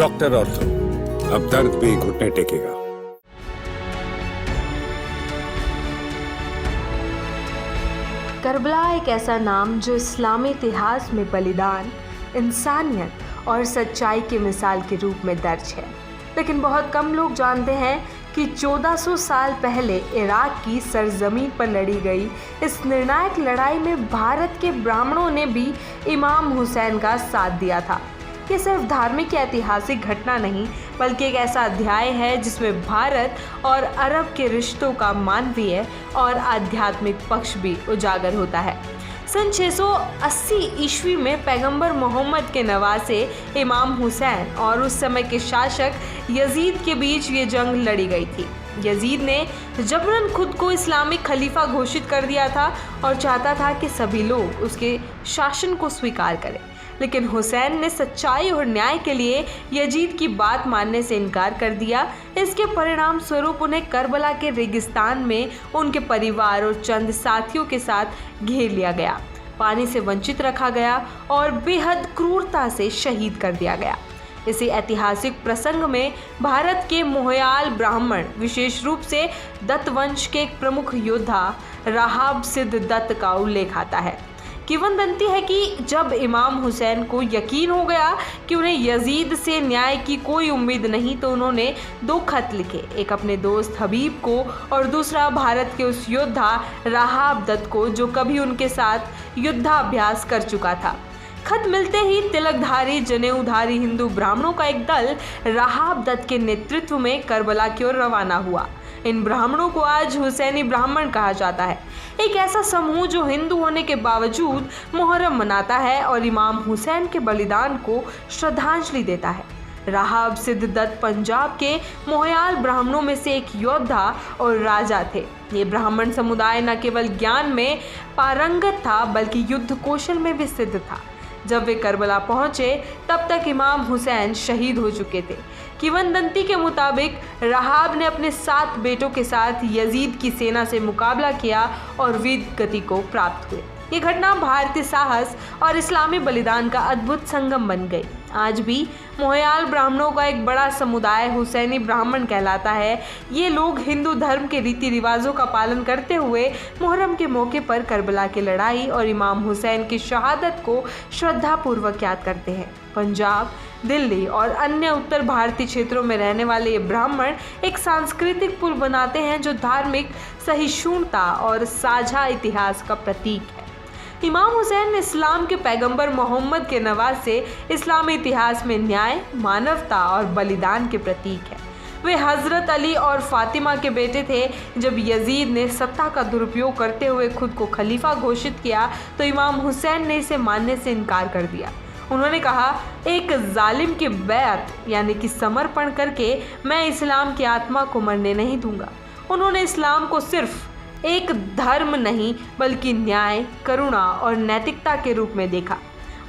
Doctor ortho, अब दर्द भी घुटने टेकेगा। करबला एक ऐसा नाम जो इस्लामी इतिहास में बलिदान, इंसानियत और सच्चाई की मिसाल के रूप में दर्ज है। लेकिन बहुत कम लोग जानते हैं कि 1400 साल पहले इराक की सरजमीन पर लड़ी गई इस निर्णायक लड़ाई में भारत के ब्राह्मणों ने भी इमाम हुसैन का साथ दिया था। ये सिर्फ धार्मिक या ऐतिहासिक घटना नहीं, बल्कि एक ऐसा अध्याय है जिसमें भारत और अरब के रिश्तों का मानवीय और आध्यात्मिक पक्ष भी उजागर होता है। सन 680 ईस्वी में पैगंबर मोहम्मद के नवासे इमाम हुसैन और उस समय के शासक यजीद के बीच ये जंग लड़ी गई थी। यजीद ने जबरन खुद को इस्लामिक खलीफा घोषित कर दिया था और चाहता था कि सभी लोग उसके शासन को स्वीकार करें, लेकिन हुसैन ने सच्चाई और न्याय के लिए यजीद की बात मानने से इनकार कर दिया। इसके परिणाम स्वरूप उन्हें करबला के रेगिस्तान में उनके परिवार और चंद साथियों के साथ घेर लिया गया, पानी से वंचित रखा गया और बेहद क्रूरता से शहीद कर दिया गया। इसी ऐतिहासिक प्रसंग में भारत के मोहयाल ब्राह्मण, विशेष रूप से दत्त वंश के एक प्रमुख योद्धा राहाब सिद्ध दत्त का उल्लेख आता है। किंवदंती है कि जब इमाम हुसैन को यकीन हो गया कि उन्हें यजीद से न्याय की कोई उम्मीद नहीं, तो उन्होंने 2 खत लिखे, एक अपने दोस्त हबीब को और दूसरा भारत के उस योद्धा राहाब दत्त को जो कभी उनके साथ युद्धाभ्यास कर चुका था। खत मिलते ही तिलकधारी जनेऊधारी हिंदू ब्राह्मणों का एक दल राहाब दत्त के नेतृत्व में करबला की ओर रवाना हुआ। इन ब्राह्मणों को आज हुसैनी ब्राह्मण कहा जाता है, एक ऐसा समूह जो हिंदू होने के बावजूद मुहर्रम मनाता है और इमाम हुसैन के बलिदान को श्रद्धांजलि देता है। राहाब सिद्ध दत्त पंजाब के मोहयाल ब्राह्मणों में से एक योद्धा और राजा थे। ये ब्राह्मण समुदाय न केवल ज्ञान में पारंगत था, बल्कि युद्ध कौशल में भी सिद्ध था। जब वे करबला पहुंचे तब तक इमाम हुसैन शहीद हो चुके थे। किंवदंती के मुताबिक राहाब ने अपने 7 बेटों के साथ यजीद की सेना से मुकाबला किया और वीर गति को प्राप्त हुए। ये घटना भारतीय साहस और इस्लामी बलिदान का अद्भुत संगम बन गई। आज भी मोहयाल ब्राह्मणों का एक बड़ा समुदाय हुसैनी ब्राह्मण कहलाता है। ये लोग हिंदू धर्म के रीति रिवाजों का पालन करते हुए मुहर्रम के मौके पर करबला की लड़ाई और इमाम हुसैन की शहादत को श्रद्धापूर्वक याद करते हैं। पंजाब, दिल्ली और अन्य उत्तर भारतीय क्षेत्रों में रहने वाले ये ब्राह्मण एक सांस्कृतिक पुल बनाते हैं जो धार्मिक सहिष्णुता और साझा इतिहास का प्रतीक है। इमाम हुसैन इस्लाम के पैगंबर मोहम्मद के नवासे इस्लामी इतिहास में न्याय, मानवता और बलिदान के प्रतीक है। वे हज़रत अली और फातिमा के बेटे थे। जब यजीद ने सत्ता का दुरुपयोग करते हुए खुद को खलीफा घोषित किया तो इमाम हुसैन ने इसे मानने से इनकार कर दिया। उन्होंने कहा, एक जालिम की बैत यानी कि समर्पण करके मैं इस्लाम की आत्मा को मरने नहीं दूंगा। उन्होंने इस्लाम को सिर्फ एक धर्म नहीं, बल्कि न्याय, करुणा और नैतिकता के रूप में देखा।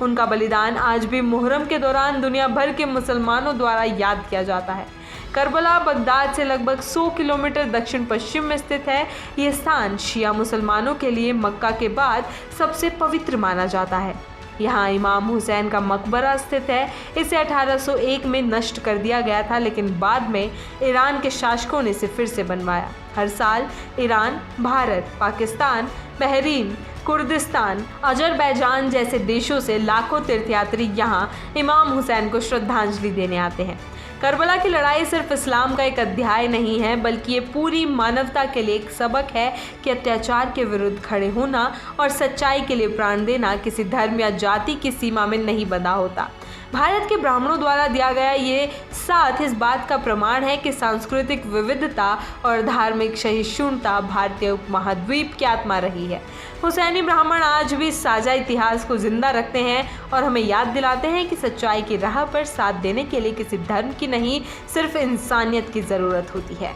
उनका बलिदान आज भी मुहर्रम के दौरान दुनिया भर के मुसलमानों द्वारा याद किया जाता है। करबला बगदाद से लगभग 100 किलोमीटर दक्षिण पश्चिम में स्थित है। ये स्थान शिया मुसलमानों के लिए मक्का के बाद सबसे पवित्र माना जाता है। यहाँ इमाम हुसैन का मकबरा स्थित है। इसे 1801 में नष्ट कर दिया गया था, लेकिन बाद में ईरान के शासकों ने इसे फिर से बनवाया। हर साल Iran, Bharat, Pakistan, Bahrain, Kurdistan, Azerbaijan जैसे देशों से लाखों तीर्थयात्री यहाँ इमाम हुसैन को श्रद्धांजलि देने आते हैं। करबला की लड़ाई सिर्फ इस्लाम का एक अध्याय नहीं है, बल्कि ये पूरी मानवता के लिए एक सबक है कि अत्याचार के विरुद्ध खड़े होना और सच्चाई के लिए प्राण देना किसी धर्म या जाति की सीमा में नहीं बंधा होता। भारत के ब्राह्मणों द्वारा दिया गया ये साथ इस बात का प्रमाण है कि सांस्कृतिक विविधता और धार्मिक सहिष्णुता भारतीय उपमहाद्वीप की आत्मा रही है। हुसैनी ब्राह्मण आज भी साझा इतिहास को जिंदा रखते हैं और हमें याद दिलाते हैं कि सच्चाई की राह पर साथ देने के लिए किसी धर्म की नहीं, सिर्फ इंसानियत की जरूरत होती है।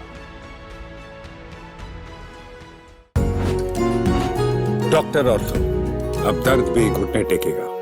डॉक्टर ऑर्थो, अब दर्द भी घुटने टेकेगा।